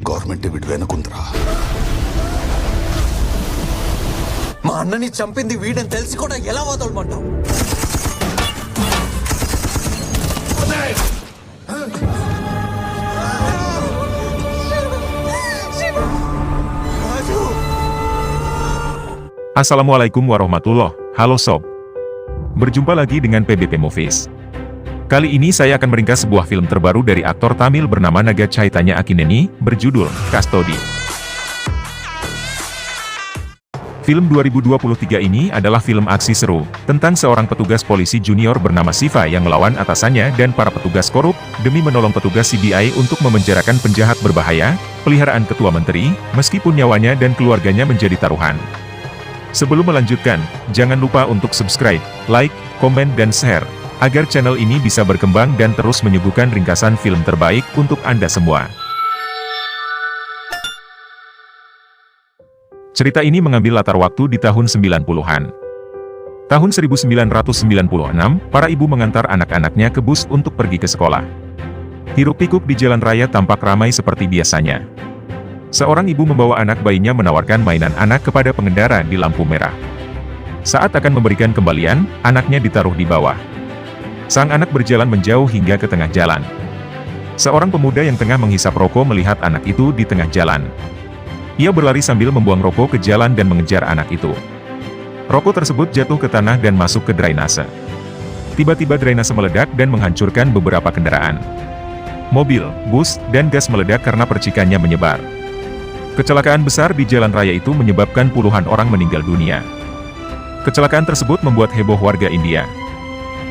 గవర్నమెంట్ వీడి వెనుకుందిరా. మా అన్నని చంపింది వీడని తెలిసి కూడా ఎలా వదలమంటావు? Assalamualaikum warahmatullahi. Halo sob. Berjumpa lagi dengan PBP Movies. Kali ini saya akan meringkas sebuah film terbaru dari aktor Tamil bernama Naga Chaitanya Akineni, berjudul Custody. Film 2023 ini adalah film aksi seru, tentang seorang petugas polisi junior bernama Siva yang melawan atasannya dan para petugas korup, demi menolong petugas CBI untuk memenjarakan penjahat berbahaya, peliharaan ketua menteri, meskipun nyawanya dan keluarganya menjadi taruhan. Sebelum melanjutkan, jangan lupa untuk subscribe, like, komen dan share, agar channel ini bisa berkembang dan terus menyuguhkan ringkasan film terbaik untuk Anda semua. Cerita ini mengambil latar waktu di tahun 90-an. Tahun 1996, para ibu mengantar anak-anaknya ke bus untuk pergi ke sekolah. Hiruk-pikuk di jalan raya tampak ramai seperti biasanya. Seorang ibu membawa anak bayinya menawarkan mainan anak kepada pengendara di lampu merah. Saat akan memberikan kembalian, anaknya ditaruh di bawah. Sang anak berjalan menjauh hingga ke tengah jalan. Seorang pemuda yang tengah menghisap rokok melihat anak itu di tengah jalan. Ia berlari sambil membuang rokok ke jalan dan mengejar anak itu. Rokok tersebut jatuh ke tanah dan masuk ke drainase. Tiba-tiba drainase meledak dan menghancurkan beberapa kendaraan. Mobil, bus, dan gas meledak karena percikannya menyebar. Kecelakaan besar di jalan raya itu menyebabkan puluhan orang meninggal dunia. Kecelakaan tersebut membuat heboh warga India.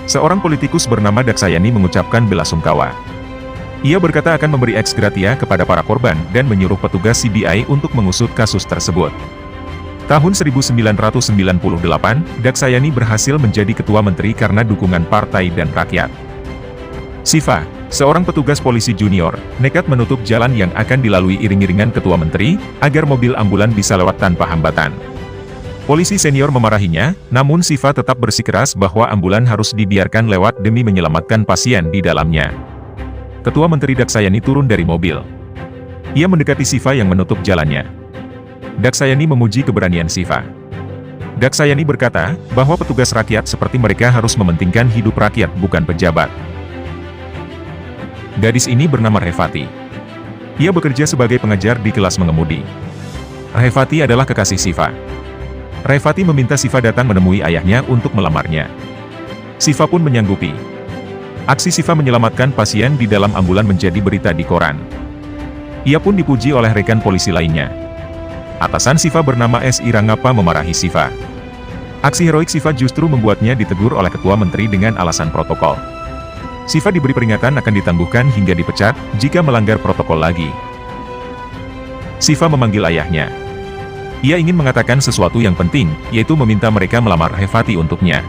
Seorang politikus bernama Daksayani mengucapkan belasungkawa. Ia berkata akan memberi ex gratia kepada para korban dan menyuruh petugas CBI untuk mengusut kasus tersebut. Tahun 1998, Daksayani berhasil menjadi ketua menteri karena dukungan partai dan rakyat. Siva, seorang petugas polisi junior, nekat menutup jalan yang akan dilalui iring-iringan ketua menteri, agar mobil ambulan bisa lewat tanpa hambatan. Polisi senior memarahinya, namun Siva tetap bersikeras bahwa ambulan harus dibiarkan lewat demi menyelamatkan pasien di dalamnya. Ketua Menteri Daksayani turun dari mobil. Ia mendekati Siva yang menutup jalannya. Daksayani memuji keberanian Siva. Daksayani berkata, bahwa petugas rakyat seperti mereka harus mementingkan hidup rakyat bukan pejabat. Gadis ini bernama Revati. Ia bekerja sebagai pengajar di kelas mengemudi. Revati adalah kekasih Siva. Revati meminta Siva datang menemui ayahnya untuk melamarnya. Siva pun menyanggupi. Aksi Siva menyelamatkan pasien di dalam ambulan menjadi berita di koran. Ia pun dipuji oleh rekan polisi lainnya. Atasan Siva bernama S. Irangapa memarahi Siva. Aksi heroik Siva justru membuatnya ditegur oleh ketua menteri dengan alasan protokol. Siva diberi peringatan akan ditangguhkan hingga dipecat, jika melanggar protokol lagi. Siva memanggil ayahnya. Ia ingin mengatakan sesuatu yang penting, yaitu meminta mereka melamar Revati untuknya.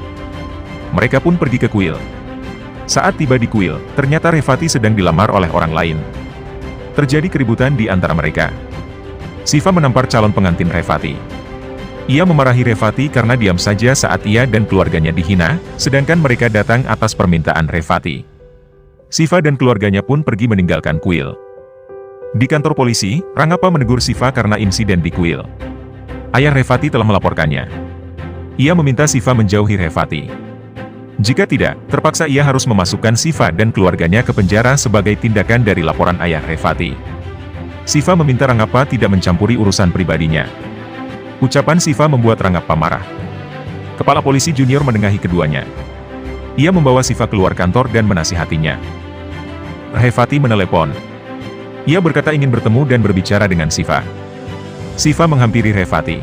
Mereka pun pergi ke kuil. Saat tiba di kuil, ternyata Revati sedang dilamar oleh orang lain. Terjadi keributan di antara mereka. Siva menampar calon pengantin Revati. Ia memarahi Revati karena diam saja saat ia dan keluarganya dihina, sedangkan mereka datang atas permintaan Revati. Siva dan keluarganya pun pergi meninggalkan kuil. Di kantor polisi, Rangapa menegur Siva karena insiden di kuil. Ayah Revati telah melaporkannya. Ia meminta Siva menjauhi Revati. Jika tidak, terpaksa ia harus memasukkan Siva dan keluarganya ke penjara sebagai tindakan dari laporan ayah Revati. Siva meminta Rangapa tidak mencampuri urusan pribadinya. Ucapan Siva membuat Rangapa marah. Kepala polisi junior menengahi keduanya. Ia membawa Siva keluar kantor dan menasihatinya. Revati menelepon. Ia berkata ingin bertemu dan berbicara dengan Siva. Siva menghampiri Revati.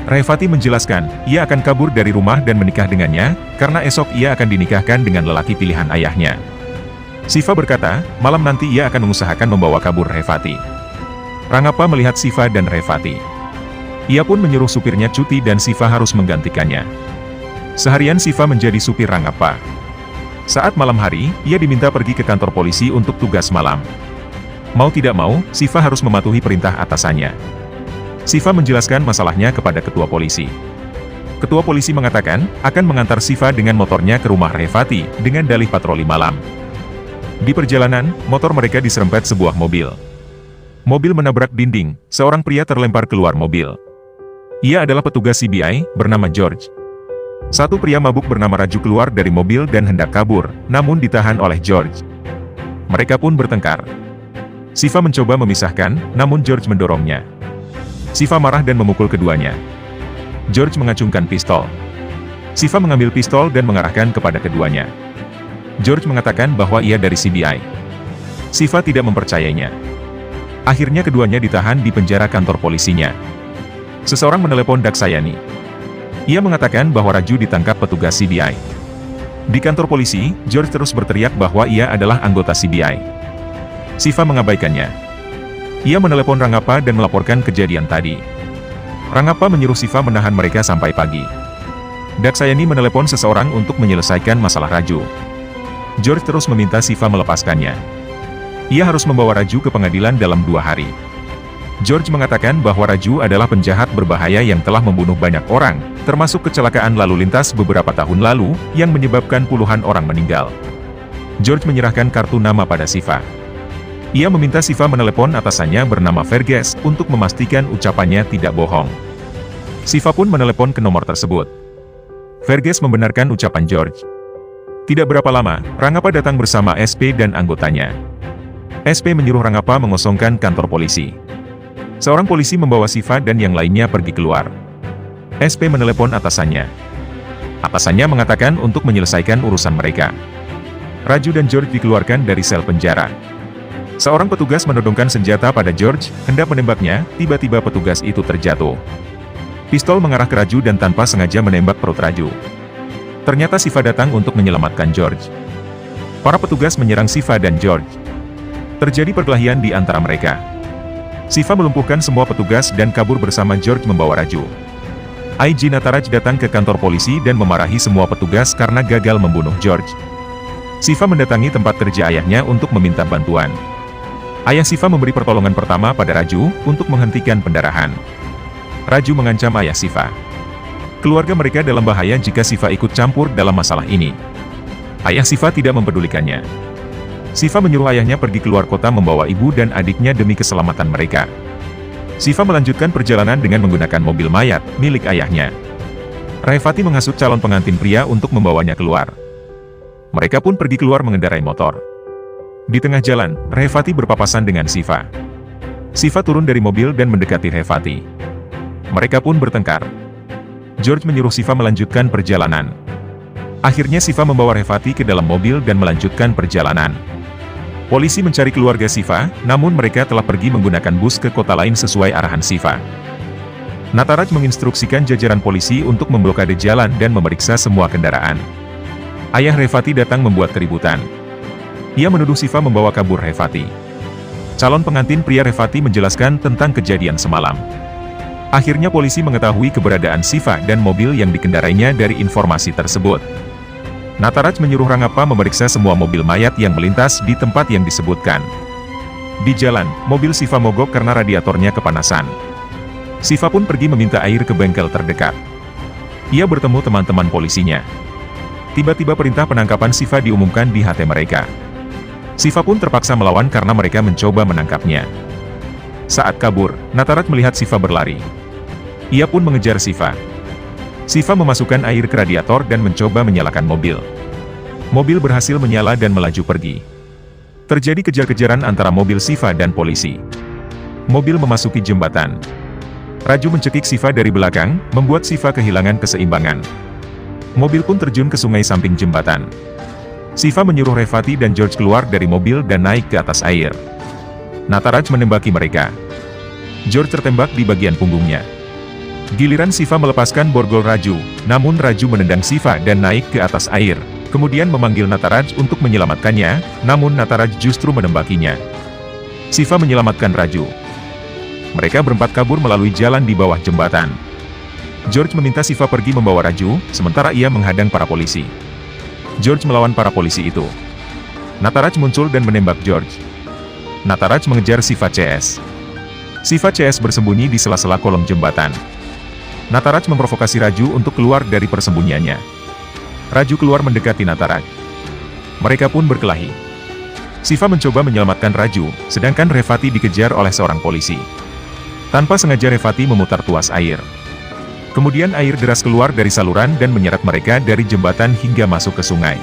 Revati menjelaskan, ia akan kabur dari rumah dan menikah dengannya, karena esok ia akan dinikahkan dengan lelaki pilihan ayahnya. Siva berkata, malam nanti ia akan mengusahakan membawa kabur Revati. Rangapa melihat Siva dan Revati. Ia pun menyuruh supirnya cuti dan Siva harus menggantikannya. Seharian Siva menjadi supir Rangapa. Saat malam hari, ia diminta pergi ke kantor polisi untuk tugas malam. Mau tidak mau, Siva harus mematuhi perintah atasannya. Siva menjelaskan masalahnya kepada ketua polisi. Ketua polisi mengatakan, akan mengantar Siva dengan motornya ke rumah Revati, dengan dalih patroli malam. Di perjalanan, motor mereka diserempet sebuah mobil. Mobil menabrak dinding, seorang pria terlempar keluar mobil. Ia adalah petugas CBI, bernama George. Satu pria mabuk bernama Raju keluar dari mobil dan hendak kabur, namun ditahan oleh George. Mereka pun bertengkar. Shiva mencoba memisahkan, namun George mendorongnya. Shiva marah dan memukul keduanya. George mengacungkan pistol. Shiva mengambil pistol dan mengarahkan kepada keduanya. George mengatakan bahwa ia dari CBI. Shiva tidak mempercayainya. Akhirnya keduanya ditahan di penjara kantor polisinya. Seseorang menelepon Daksayani. Ia mengatakan bahwa Raju ditangkap petugas CBI. Di kantor polisi, George terus berteriak bahwa ia adalah anggota CBI. Shiva mengabaikannya. Ia menelepon Rangappa dan melaporkan kejadian tadi. Rangappa menyuruh Shiva menahan mereka sampai pagi. Daksayani menelepon seseorang untuk menyelesaikan masalah Raju. George terus meminta Shiva melepaskannya. Ia harus membawa Raju ke pengadilan dalam 2 hari. George mengatakan bahwa Raju adalah penjahat berbahaya yang telah membunuh banyak orang, termasuk kecelakaan lalu lintas beberapa tahun lalu, yang menyebabkan puluhan orang meninggal. George menyerahkan kartu nama pada Shiva. Ia meminta Shiva menelepon atasannya bernama Verghese untuk memastikan ucapannya tidak bohong. Shiva pun menelepon ke nomor tersebut. Verghese membenarkan ucapan George. Tidak berapa lama, Rangappa datang bersama SP dan anggotanya. SP menyuruh Rangappa mengosongkan kantor polisi. Seorang polisi membawa Shiva dan yang lainnya pergi keluar. SP menelepon atasannya. Atasannya mengatakan untuk menyelesaikan urusan mereka. Raju dan George dikeluarkan dari sel penjara. Seorang petugas menodongkan senjata pada George, hendak menembaknya, tiba-tiba petugas itu terjatuh. Pistol mengarah ke Raju dan tanpa sengaja menembak perut Raju. Ternyata Shiva datang untuk menyelamatkan George. Para petugas menyerang Shiva dan George. Terjadi perkelahian di antara mereka. Shiva melumpuhkan semua petugas dan kabur bersama George membawa Raju. IG Nataraj datang ke kantor polisi dan memarahi semua petugas karena gagal membunuh George. Shiva mendatangi tempat kerja ayahnya untuk meminta bantuan. Ayah Shiva memberi pertolongan pertama pada Raju untuk menghentikan pendarahan. Raju mengancam ayah Shiva. Keluarga mereka dalam bahaya jika Shiva ikut campur dalam masalah ini. Ayah Shiva tidak mempedulikannya. Shiva menyuruh ayahnya pergi keluar kota membawa ibu dan adiknya demi keselamatan mereka. Shiva melanjutkan perjalanan dengan menggunakan mobil mayat milik ayahnya. Raifati menghasut calon pengantin pria untuk membawanya keluar. Mereka pun pergi keluar mengendarai motor. Di tengah jalan, Raifati berpapasan dengan Shiva. Shiva turun dari mobil dan mendekati Raifati. Mereka pun bertengkar. George menyuruh Shiva melanjutkan perjalanan. Akhirnya Shiva membawa Raifati ke dalam mobil dan melanjutkan perjalanan. Polisi mencari keluarga Shiva, namun mereka telah pergi menggunakan bus ke kota lain sesuai arahan Shiva. Nataraj menginstruksikan jajaran polisi untuk memblokade jalan dan memeriksa semua kendaraan. Ayah Raifati datang membuat keributan. Ia menuduh Shiva membawa kabur Raifati. Calon pengantin pria Raifati menjelaskan tentang kejadian semalam. Akhirnya polisi mengetahui keberadaan Shiva dan mobil yang dikendarainya dari informasi tersebut. Nataraj menyuruh Rangappa memeriksa semua mobil mayat yang melintas di tempat yang disebutkan. Di jalan, mobil Shiva mogok karena radiatornya kepanasan. Shiva pun pergi meminta air ke bengkel terdekat. Ia bertemu teman-teman polisinya. Tiba-tiba perintah penangkapan Shiva diumumkan di HT mereka. Shiva pun terpaksa melawan karena mereka mencoba menangkapnya. Saat kabur, Nataraj melihat Shiva berlari. Ia pun mengejar Shiva. Shiva memasukkan air ke radiator dan mencoba menyalakan mobil. Mobil berhasil menyala dan melaju pergi. Terjadi kejar-kejaran antara mobil Shiva dan polisi. Mobil memasuki jembatan. Raju mencekik Shiva dari belakang, membuat Shiva kehilangan keseimbangan. Mobil pun terjun ke sungai samping jembatan. Shiva menyuruh Raifati dan George keluar dari mobil dan naik ke atas air. Nataraj menembaki mereka. George tertembak di bagian punggungnya. Giliran Shiva melepaskan borgol Raju, namun Raju menendang Shiva dan naik ke atas air, kemudian memanggil Nataraj untuk menyelamatkannya, namun Nataraj justru menembakinya. Shiva menyelamatkan Raju. Mereka berempat kabur melalui jalan di bawah jembatan. George meminta Shiva pergi membawa Raju, sementara ia menghadang para polisi. George melawan para polisi itu. Nataraj muncul dan menembak George. Nataraj mengejar Shiva CS. Shiva CS bersembunyi di sela-sela kolong jembatan. Nataraj memprovokasi Raju untuk keluar dari persembunyiannya. Raju keluar mendekati Nataraj. Mereka pun berkelahi. Siva mencoba menyelamatkan Raju, sedangkan Revati dikejar oleh seorang polisi. Tanpa sengaja Revati memutar tuas air. Kemudian air deras keluar dari saluran dan menyeret mereka dari jembatan hingga masuk ke sungai.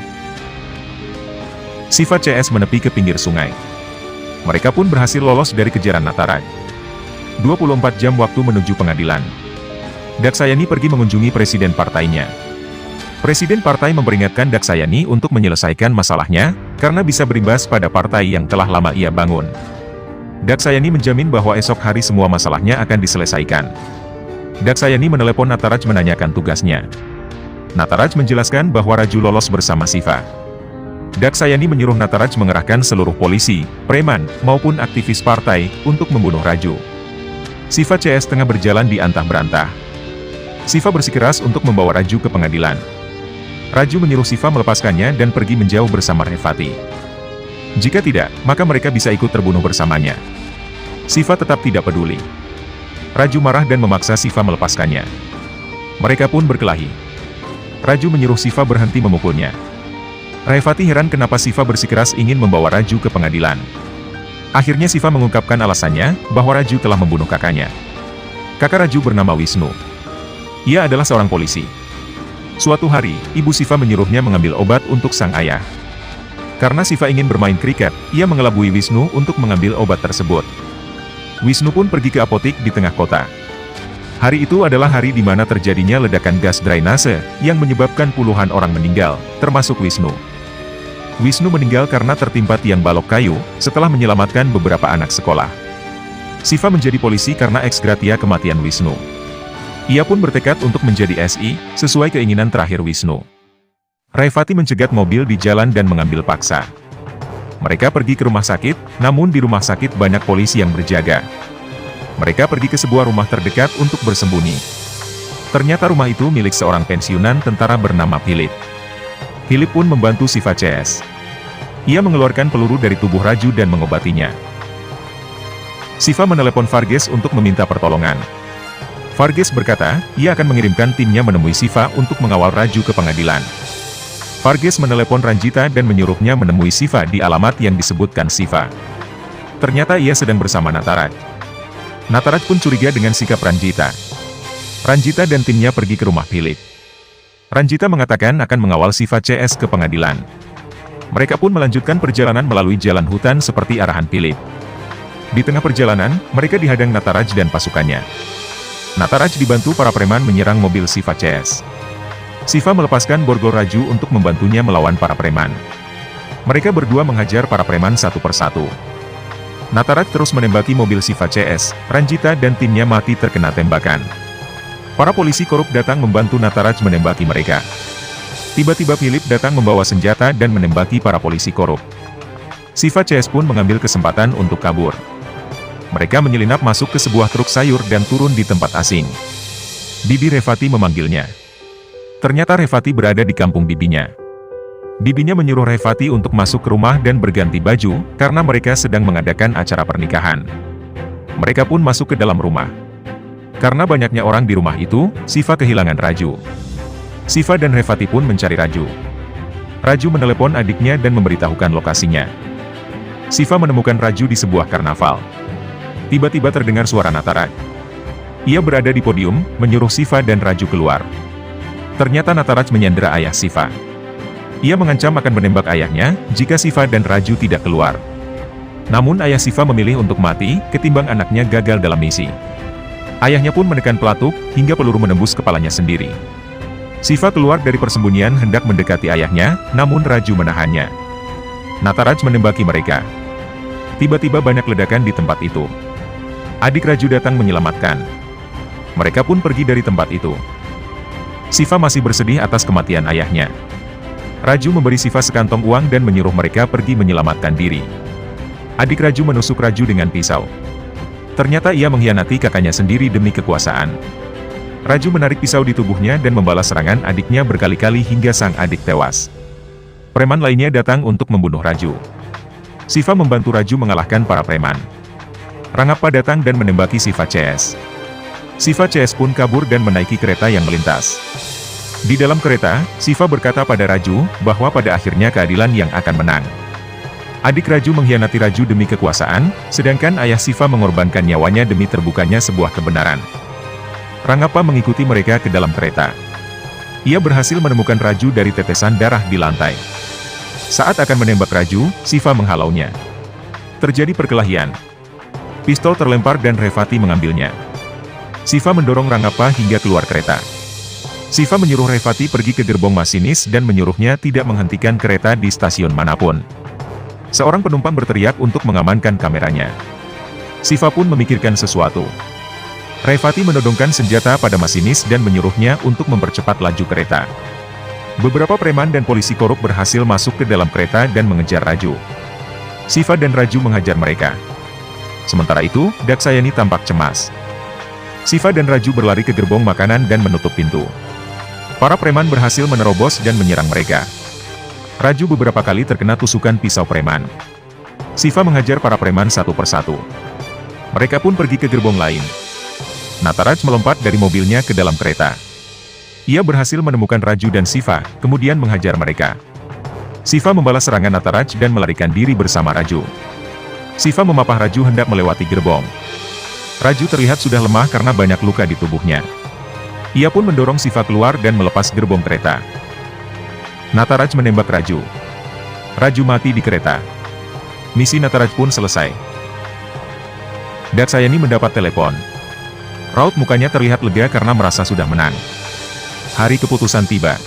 Siva CS menepi ke pinggir sungai. Mereka pun berhasil lolos dari kejaran Nataraj. 24 jam waktu menuju pengadilan. Daksayani pergi mengunjungi presiden partainya. Presiden partai memperingatkan Daksayani untuk menyelesaikan masalahnya, karena bisa berimbas pada partai yang telah lama ia bangun. Daksayani menjamin bahwa esok hari semua masalahnya akan diselesaikan. Daksayani menelepon Nataraj menanyakan tugasnya. Nataraj menjelaskan bahwa Raju lolos bersama Siva. Daksayani menyuruh Nataraj mengerahkan seluruh polisi, preman, maupun aktivis partai untuk membunuh Raju. Siva CS tengah berjalan di antah berantah. Siva bersikeras untuk membawa Raju ke pengadilan. Raju menyuruh Siva melepaskannya dan pergi menjauh bersama Revati. Jika tidak, maka mereka bisa ikut terbunuh bersamanya. Siva tetap tidak peduli. Raju marah dan memaksa Siva melepaskannya. Mereka pun berkelahi. Raju menyuruh Siva berhenti memukulnya. Revati heran kenapa Siva bersikeras ingin membawa Raju ke pengadilan. Akhirnya Siva mengungkapkan alasannya, bahwa Raju telah membunuh kakaknya. Kakak Raju bernama Wisnu. Ia adalah seorang polisi. Suatu hari, ibu Siva menyuruhnya mengambil obat untuk sang ayah. Karena Siva ingin bermain kriket, ia mengelabui Wisnu untuk mengambil obat tersebut. Wisnu pun pergi ke apotik di tengah kota. Hari itu adalah hari di mana terjadinya ledakan gas drainase, yang menyebabkan puluhan orang meninggal, termasuk Wisnu. Wisnu meninggal karena tertimpa tiang balok kayu, setelah menyelamatkan beberapa anak sekolah. Siva menjadi polisi karena ex gratia kematian Wisnu. Ia pun bertekad untuk menjadi SI, sesuai keinginan terakhir Wisnu. Revati mencegat mobil di jalan dan mengambil paksa. Mereka pergi ke rumah sakit, namun di rumah sakit banyak polisi yang berjaga. Mereka pergi ke sebuah rumah terdekat untuk bersembunyi. Ternyata rumah itu milik seorang pensiunan tentara bernama Philip. Philip pun membantu Siva CS. Ia mengeluarkan peluru dari tubuh Raju dan mengobatinya. Siva menelepon Varghese untuk meminta pertolongan. Varghese berkata, ia akan mengirimkan timnya menemui Siva untuk mengawal Raju ke pengadilan. Varghese menelepon Ranjita dan menyuruhnya menemui Siva di alamat yang disebutkan Siva. Ternyata ia sedang bersama Nataraj. Nataraj pun curiga dengan sikap Ranjita. Ranjita dan timnya pergi ke rumah Philip. Ranjita mengatakan akan mengawal Siva CS ke pengadilan. Mereka pun melanjutkan perjalanan melalui jalan hutan seperti arahan Philip. Di tengah perjalanan, mereka dihadang Nataraj dan pasukannya. Nataraj dibantu para preman menyerang mobil Siva CS. Siva melepaskan borgol Raju untuk membantunya melawan para preman. Mereka berdua menghajar para preman satu persatu. Nataraj terus menembaki mobil Siva CS, Ranjita dan timnya mati terkena tembakan. Para polisi korup datang membantu Nataraj menembaki mereka. Tiba-tiba Philip datang membawa senjata dan menembaki para polisi korup. Siva CS pun mengambil kesempatan untuk kabur. Mereka menyelinap masuk ke sebuah truk sayur dan turun di tempat asing. Bibi Revati memanggilnya. Ternyata Revati berada di kampung bibinya. Bibinya menyuruh Revati untuk masuk ke rumah dan berganti baju, karena mereka sedang mengadakan acara pernikahan. Mereka pun masuk ke dalam rumah. Karena banyaknya orang di rumah itu, Siva kehilangan Raju. Siva dan Revati pun mencari Raju. Raju menelepon adiknya dan memberitahukan lokasinya. Siva menemukan Raju di sebuah karnaval. Tiba-tiba terdengar suara Nataraj. Ia berada di podium, menyuruh Siva dan Raju keluar. Ternyata Nataraj menyandera ayah Siva. Ia mengancam akan menembak ayahnya, jika Siva dan Raju tidak keluar. Namun ayah Siva memilih untuk mati, ketimbang anaknya gagal dalam misi. Ayahnya pun menekan pelatuk, hingga peluru menembus kepalanya sendiri. Siva keluar dari persembunyian hendak mendekati ayahnya, namun Raju menahannya. Nataraj menembaki mereka. Tiba-tiba banyak ledakan di tempat itu. Adik Raju datang menyelamatkan. Mereka pun pergi dari tempat itu. Siva masih bersedih atas kematian ayahnya. Raju memberi Siva sekantong uang dan menyuruh mereka pergi menyelamatkan diri. Adik Raju menusuk Raju dengan pisau. Ternyata ia mengkhianati kakaknya sendiri demi kekuasaan. Raju menarik pisau di tubuhnya dan membalas serangan adiknya berkali-kali hingga sang adik tewas. Preman lainnya datang untuk membunuh Raju. Siva membantu Raju mengalahkan para preman. Rangappa datang dan menembaki Siva CS. Siva CS pun kabur dan menaiki kereta yang melintas. Di dalam kereta, Siva berkata pada Raju, bahwa pada akhirnya keadilan yang akan menang. Adik Raju mengkhianati Raju demi kekuasaan, sedangkan ayah Siva mengorbankan nyawanya demi terbukanya sebuah kebenaran. Rangappa mengikuti mereka ke dalam kereta. Ia berhasil menemukan Raju dari tetesan darah di lantai. Saat akan menembak Raju, Siva menghalaunya. Terjadi perkelahian. Pistol terlempar dan Revathi mengambilnya. Siva mendorong Rangappa hingga keluar kereta. Siva menyuruh Revathi pergi ke gerbong masinis dan menyuruhnya tidak menghentikan kereta di stasiun manapun. Seorang penumpang berteriak untuk mengamankan kameranya. Siva pun memikirkan sesuatu. Revathi menodongkan senjata pada masinis dan menyuruhnya untuk mempercepat laju kereta. Beberapa preman dan polisi korup berhasil masuk ke dalam kereta dan mengejar Raju. Siva dan Raju menghajar mereka. Sementara itu, Daksayani tampak cemas. Siva dan Raju berlari ke gerbong makanan dan menutup pintu. Para preman berhasil menerobos dan menyerang mereka. Raju beberapa kali terkena tusukan pisau preman. Siva menghajar para preman satu persatu. Mereka pun pergi ke gerbong lain. Nataraj melompat dari mobilnya ke dalam kereta. Ia berhasil menemukan Raju dan Siva, kemudian menghajar mereka. Siva membalas serangan Nataraj dan melarikan diri bersama Raju. Siva memapah Raju hendak melewati gerbong. Raju terlihat sudah lemah karena banyak luka di tubuhnya. Ia pun mendorong Siva keluar dan melepas gerbong kereta. Nataraj menembak Raju. Raju mati di kereta. Misi Nataraj pun selesai. Daksayani mendapat telepon. Raut mukanya terlihat lega karena merasa sudah menang. Hari keputusan tiba.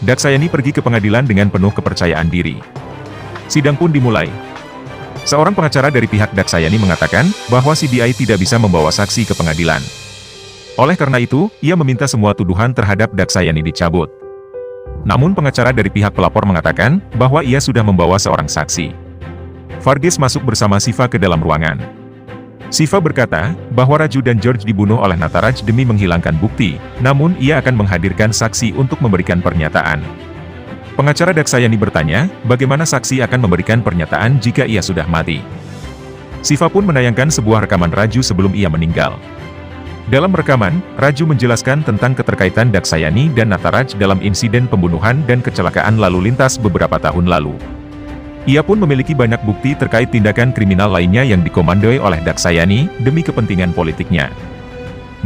Daksayani pergi ke pengadilan dengan penuh kepercayaan diri. Sidang pun dimulai. Seorang pengacara dari pihak Daksayani mengatakan bahwa CBI tidak bisa membawa saksi ke pengadilan. Oleh karena itu, ia meminta semua tuduhan terhadap Daksayani dicabut. Namun pengacara dari pihak pelapor mengatakan bahwa ia sudah membawa seorang saksi. Varghese masuk bersama Siva ke dalam ruangan. Siva berkata bahwa Raju dan George dibunuh oleh Nataraj demi menghilangkan bukti, namun ia akan menghadirkan saksi untuk memberikan pernyataan. Pengacara Daksayani bertanya, bagaimana saksi akan memberikan pernyataan jika ia sudah mati. Siva pun menayangkan sebuah rekaman Raju sebelum ia meninggal. Dalam rekaman, Raju menjelaskan tentang keterkaitan Daksayani dan Nataraj dalam insiden pembunuhan dan kecelakaan lalu lintas beberapa tahun lalu. Ia pun memiliki banyak bukti terkait tindakan kriminal lainnya yang dikomandoi oleh Daksayani demi kepentingan politiknya.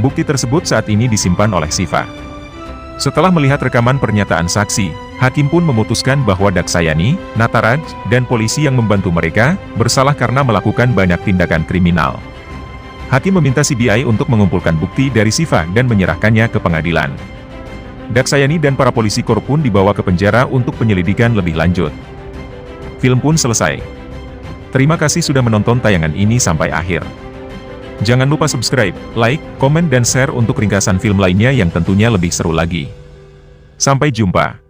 Bukti tersebut saat ini disimpan oleh Siva. Setelah melihat rekaman pernyataan saksi, hakim pun memutuskan bahwa Daksayani, Nataraj, dan polisi yang membantu mereka bersalah karena melakukan banyak tindakan kriminal. Hakim meminta CBI untuk mengumpulkan bukti dari Siva dan menyerahkannya ke pengadilan. Daksayani dan para polisi korup pun dibawa ke penjara untuk penyelidikan lebih lanjut. Film pun selesai. Terima kasih sudah menonton tayangan ini sampai akhir. Jangan lupa subscribe, like, komen dan share untuk ringkasan film lainnya yang tentunya lebih seru lagi. Sampai jumpa.